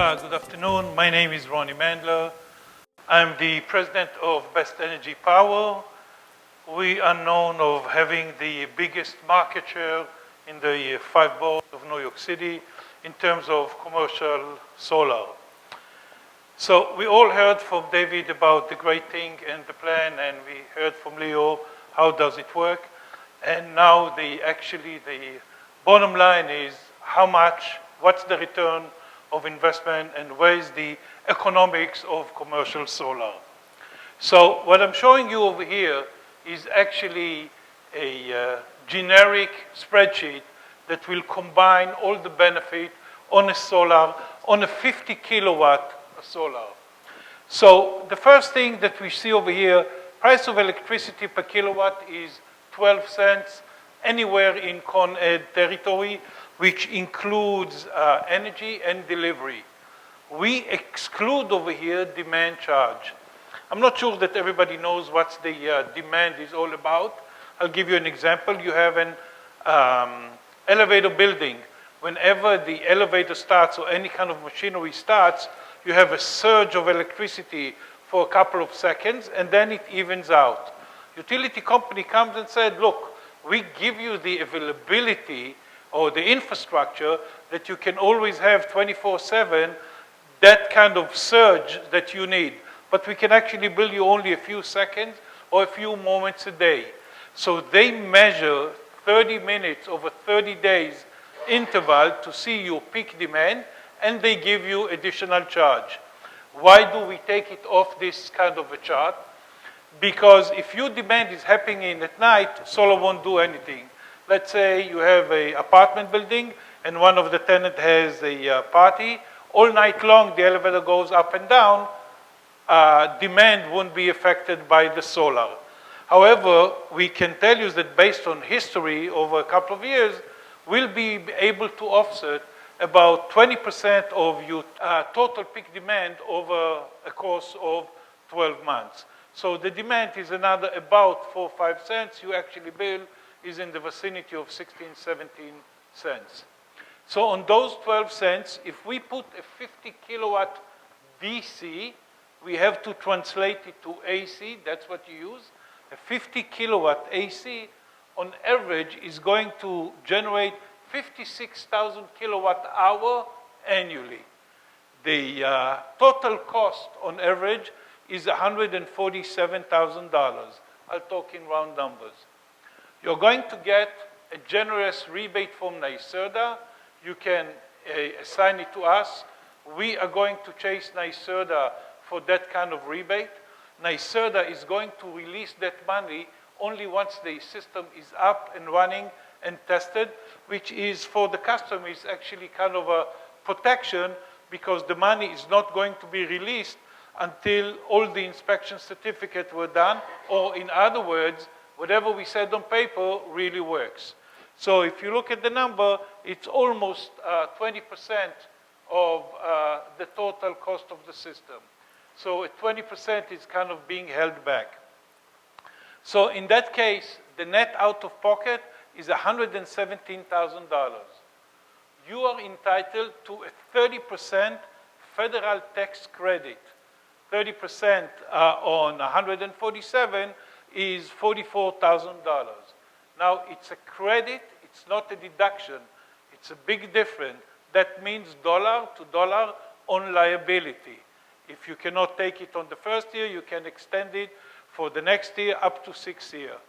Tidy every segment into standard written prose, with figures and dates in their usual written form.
Good afternoon. My name is Ronnie Mandler. I'm the president of Best Energy Power. We are known of having the biggest market share in the 5 boroughs of New York City in terms of commercial solar. So we all heard from David about the great thing and the plan, and we heard from Leo how does it work. And now the bottom line is how much, what's the return of investment, and where is the economics of commercial solar. So what I'm showing you over here is actually a generic spreadsheet that will combine all the benefit on a solar, on a 50 kilowatt solar. So the first thing that we see over here, price of electricity per kilowatt is 12 cents anywhere in Con Ed territory, which includes energy and delivery. We exclude over here demand charge. I'm not sure that everybody knows what the demand is all about. I'll give you an example. You have an elevator building. Whenever the elevator starts or any kind of machinery starts, you have a surge of electricity for a couple of seconds, and then it evens out. Utility company comes and said, look, we give you the availability or the infrastructure that you can always have 24/7, that kind of surge that you need. But we can actually bill you only a few seconds or a few moments a day. So they measure 30 minutes over 30 days interval to see your peak demand, and they give you additional charge. Why do we take it off this kind of a chart? Because if your demand is happening at night, solar won't do anything. Let's say you have an apartment building and one of the tenants has a party. All night long, the elevator goes up and down. Demand won't be affected by the solar. However, we can tell you that based on history over a couple of years, we'll be able to offset about 20% of your total peak demand over a course of 12 months. So the demand is another about 4 or 5 cents. You actually bill is in the vicinity of 16, 17 cents. So on those 12 cents, if we put a 50 kilowatt DC, we have to translate it to AC, that's what you use. A 50 kilowatt AC on average is going to generate 56,000 kilowatt hour annually. The total cost on average is $147,000. I'll talk in round numbers. You're going to get a generous rebate from NYSERDA. You can assign it to us. We are going to chase NYSERDA for that kind of rebate. NYSERDA is going to release that money only once the system is up and running and tested, which is for the customer is actually kind of a protection because the money is not going to be released until all the inspection certificates were done, or in other words, whatever we said on paper really works. So if you look at the number, it's almost 20% of the total cost of the system. So 20% is kind of being held back. So in that case, the net out of pocket is $117,000. You are entitled to a 30% federal tax credit. 30% on 147 is $44,000. Now, it's a credit, it's not a deduction. It's a big difference. That means dollar to dollar on liability. If you cannot take it on the first year, you can extend it for the next year up to 6 years.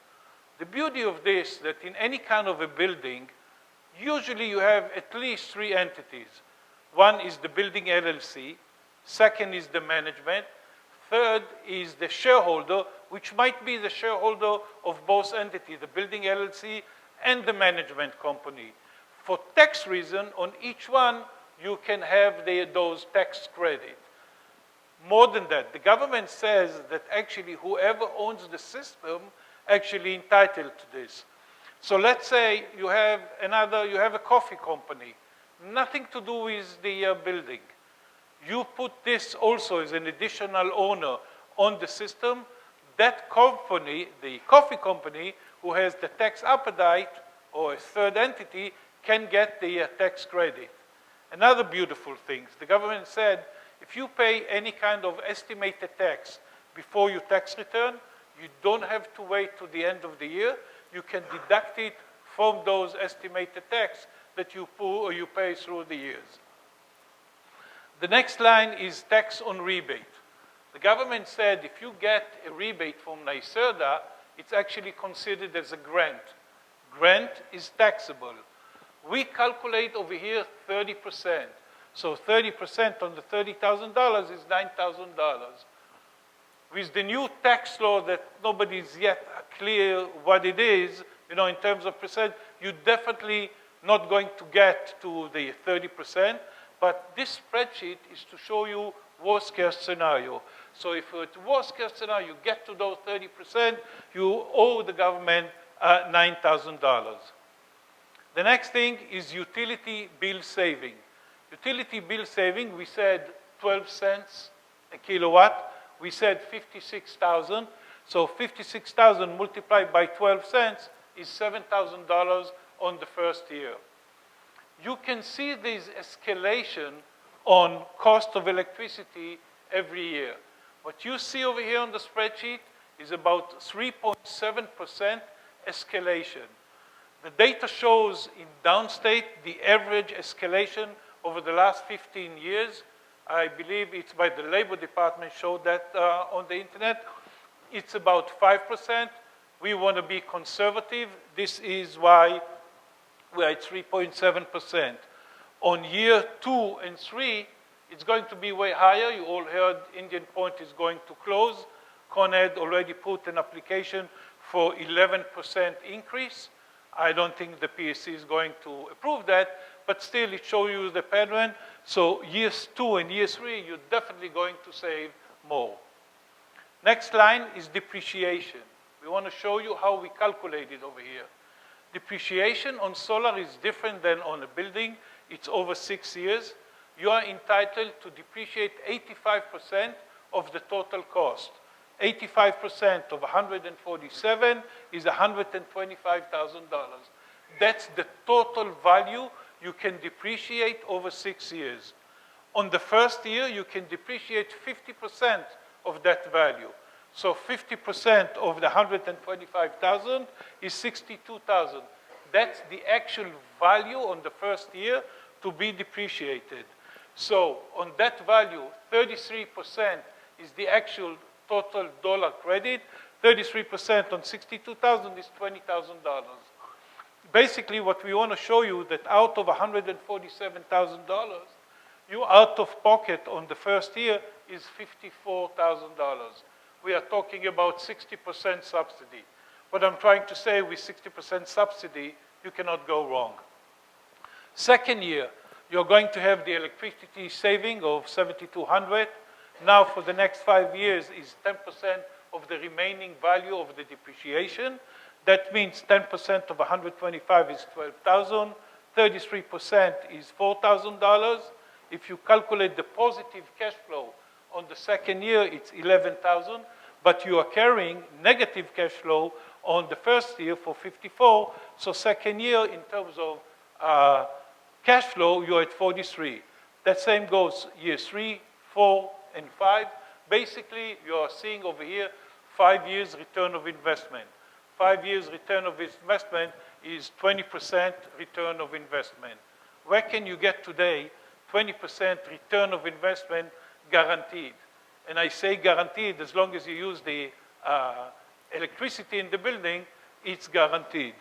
The beauty of this, that in any kind of a building, usually you have at least 3 entities. One is the building LLC, second is the management, third is the shareholder, which might be the shareholder of both entities, the building LLC and the management company. For tax reason, on each one, you can have those tax credits. More than that, the government says that actually whoever owns the system actually entitled to this. So let's say you have a coffee company, nothing to do with the building. You put this also as an additional owner on the system. That company, the coffee company, who has the tax appetite or a third entity, can get the tax credit. Another beautiful thing, the government said, if you pay any kind of estimated tax before your tax return, you don't have to wait to the end of the year. You can deduct it from those estimated tax that you pay through the years. The next line is tax on rebate. The government said if you get a rebate from NYSERDA, it's actually considered as a grant. Grant is taxable. We calculate over here 30%. So 30% on the $30,000 is $9,000. With the new tax law that nobody's yet clear what it is, in terms of percent, you're definitely not going to get to the 30%. But this spreadsheet is to show you worst case scenario. So if it's worst case scenario, you get to those 30%, you owe the government $9,000. The next thing is utility bill saving. Utility bill saving, we said 12 cents a kilowatt. We said 56,000. So 56,000 multiplied by 12 cents is $7,000 on the first year. You can see this escalation on cost of electricity every year. What you see over here on the spreadsheet is about 3.7% escalation. The data shows in downstate the average escalation over the last 15 years. I believe it's by the Labor Department showed that on the internet. It's about 5%. We want to be conservative. This is why we're at 3.7%. On year 2 and 3, it's going to be way higher. You all heard Indian Point is going to close. Con Ed already put an application for 11% increase. I don't think the PSC is going to approve that, but still it shows you the pattern. So years 2 and year 3, you're definitely going to save more. Next line is depreciation. We want to show you how we calculate it over here. Depreciation on solar is different than on a building. It's over 6 years. You are entitled to depreciate 85% of the total cost. 85% of 147 is $125,000. That's the total value you can depreciate over 6 years. On the first year, you can depreciate 50% of that value. So 50% of the 125,000 is 62,000. That's the actual value on the first year to be depreciated. So on that value, 33% is the actual total dollar credit. 33% on 62,000 is $20,000. Basically, what we want to show you that out of $147,000, you out of pocket on the first year is $54,000. We are talking about 60% subsidy. What I'm trying to say with 60% subsidy, you cannot go wrong. Second year, you're going to have the electricity saving of $7,200. Now for the next 5 years is 10% of the remaining value of the depreciation. That means 10% of 125 is 12,000. 33% is $4,000. If you calculate the positive cash flow on the second year, it's 11,000, but you are carrying negative cash flow on the first year for 54. So second year, in terms of cash flow, you're at 43. That same goes year 3, 4, and 5. Basically, you are seeing over here 5 years return of investment. 5 years return of investment is 20% return of investment. Where can you get today 20% return of investment guaranteed? And I say guaranteed as long as you use the electricity in the building, it's guaranteed.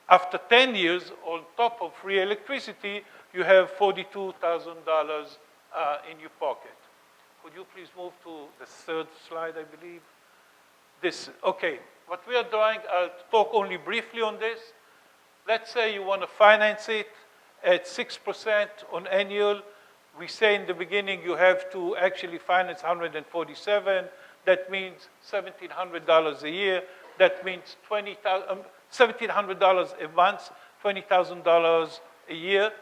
After 10 years, on top of free electricity, you have $42,000 in your pocket. Could you please move to the third slide, I believe? This, okay. What we are doing, I'll talk only briefly on this. Let's say you want to finance it at 6% on annual. We say in the beginning you have to actually finance 147. That means $1,700 a year. That means $1,700 a month, $20,000 a year.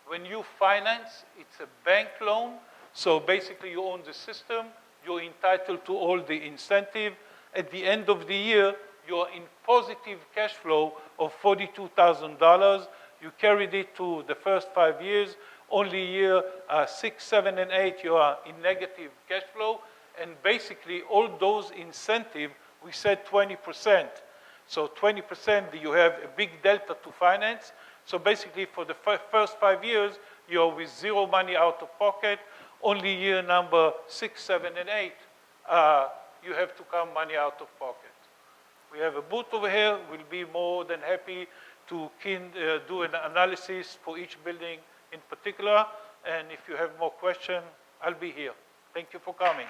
When you finance, it's a bank loan. So basically you own the system. You're entitled to all the incentive. At the end of the year, you're in positive cash flow of $42,000. You carried it to the first 5 years. Only year 6, 7, and 8, you are in negative cash flow. And basically, all those incentives, we said 20%. So 20%, you have a big delta to finance. So basically, for the first 5 years, you're with zero money out of pocket. Only year number 6, 7, and 8, you have to come money out of pocket. We have a booth over here. We'll be more than happy to do an analysis for each building in particular. And if you have more questions, I'll be here. Thank you for coming.